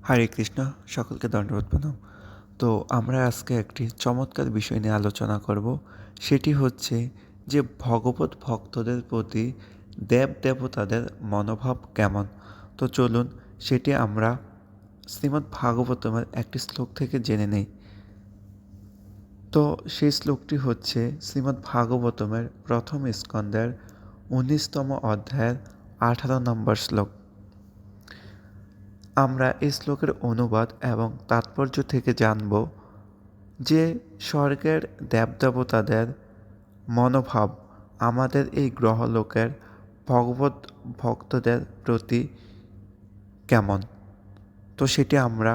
হরে কৃষ্ণ, সকলকে দণ্ডবত প্রণাম। তো আমরা আজকে একটি চমৎকার বিষয় নিয়ে আলোচনা করব। সেটি হচ্ছে যে ভগবত ভক্তদের প্রতি দেবদেবতাদের মনোভাব কেমন। তো চলুন সেটি আমরা শ্রীমদ্ ভাগবতমের একটি শ্লোক থেকে জেনে নেই। তো সেই শ্লোকটি হচ্ছে শ্রীমদ্ ভাগবতমের প্রথম স্কন্দের 19তম অধ্যায়ের 18 নম্বর শ্লোক। আমরা এই শ্লোকের অনুবাদ এবং তাৎপর্য থেকে জানব যে স্বর্গের দেবদেবতাদের মনোভাব আমাদের এই গ্রহলোকের ভগবত ভক্তদের প্রতি কেমন। তো সেটি আমরা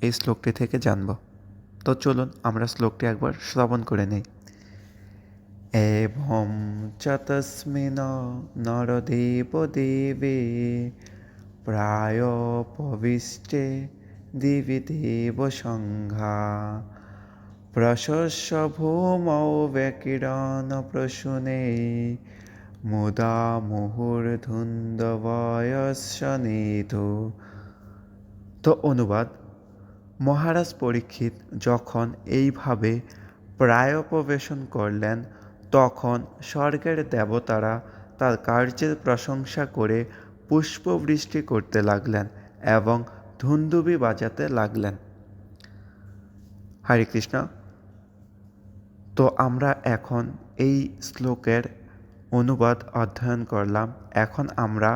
এই শ্লোকটি থেকে জানব। তো চলুন আমরা শ্লোকটি একবার শ্রবণ করে নিই। এবং চ তস্মিন নরদেব দেবে প্রায়োপবিষ্টে দিবি দেব সংঘা প্রশস্য ভূমৌ ব্যাকিরণ প্রসূনে মুদা মুহুর্ধুন্দবয়স্য নিধু। তো অনুবাদ: মহারাজ পরীক্ষিত যখন এইভাবে প্রায়োপবেশন করলেন তখন স্বর্গের দেবতারা তার কার্যের প্রশংসা করে পুষ্পবৃষ্টি করতে লাগলেন এবং ধুন্দুবি বাজাতে লাগলেন। হরে কৃষ্ণ। তো আমরা এখন এই শ্লোকের অনুবাদ অধ্যয়ন করলাম। এখন আমরা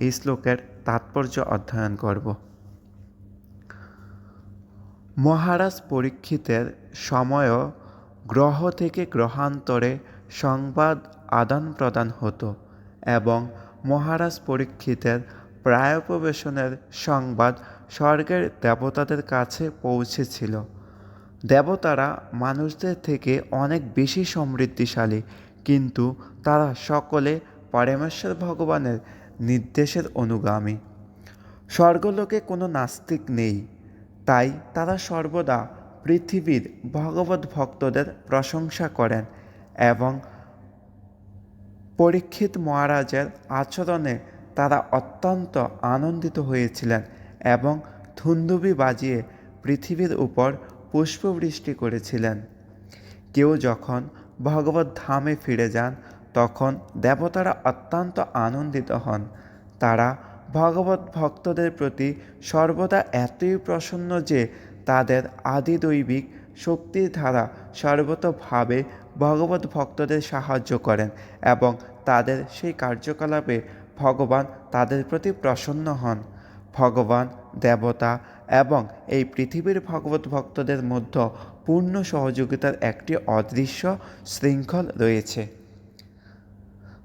এই শ্লোকের তাৎপর্য অধ্যয়ন করব। মহারাজ পরীক্ষিতের সময়ও গ্রহ থেকে গ্রহান্তরে সংবাদ আদান প্রদান হতো এবং মহারাজ পরীক্ষিতের প্রায়োপবেশনের সংবাদ স্বর্গের দেবতাদের কাছে পৌঁছেছিল। দেবতারা মানুষদের থেকে অনেক বেশি সমৃদ্ধিশালী, কিন্তু তারা সকলে পরমেশ্বর ভগবানের নির্দেশের অনুগামী। স্বর্গলোকে কোনো নাস্তিক নেই, তাই তারা সর্বদা পৃথিবীর ভগবত ভক্তদের প্রশংসা করেন এবং পরীক্ষিত মহারাজের আচরণে তারা অত্যন্ত আনন্দিত হয়েছিলেন এবং ধুন্দুবি বাজিয়ে পৃথিবীর উপর পুষ্পবৃষ্টি করেছিলেন। কেউ যখন ভগবত ধামে ফিরে যান তখন দেবতারা অত্যন্ত আনন্দিত হন। তারা ভগবত ভক্তদের প্রতি সর্বদা এতই প্রসন্ন যে তাদের আদিদৈবিক শক্তির দ্বারা সর্বতোভাবে ভগবত ভক্তদের সাহায্য করেন এবং তাদের সেই কার্যকলাপে ভগবান তাদের প্রতি প্রসন্ন হন। ভগবান, দেবতা এবং এই পৃথিবীর ভগবত ভক্তদের মধ্যে পূর্ণ সহযোগিতার একটি অদৃশ্য শৃঙ্খল রয়েছে।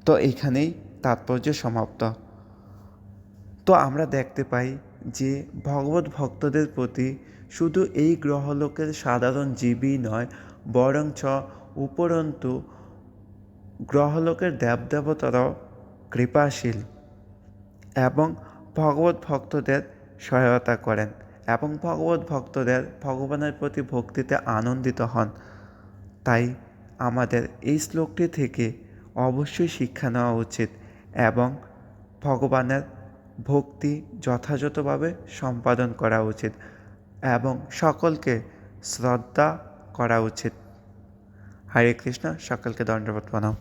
তো এইখানেই তাৎপর্য সমাপ্ত। তো আমরা দেখতে পাই যে ভগবত ভক্তদের প্রতি শুধু এই গ্রহলোকের সাধারণ জীবই নয়, বরঞ্চ উপরন্তু গ্রহলোকের দেবদেবতারাও কৃপাশীল এবং ভগবত ভক্তদের সহায়তা করেন এবং ভগবত ভক্তদের ভগবানের প্রতি ভক্তিতে আনন্দিত হন। তাই আমাদের এই শ্লোকটি থেকে অবশ্যই শিক্ষা নেওয়া উচিত এবং ভগবানের ভক্তি যথাযথভাবে সম্পাদন করা উচিত এবং সকলকে শ্রদ্ধা করা উচিত। হরে কৃষ্ণ, সকলকে দণ্ডবত প্রণাম।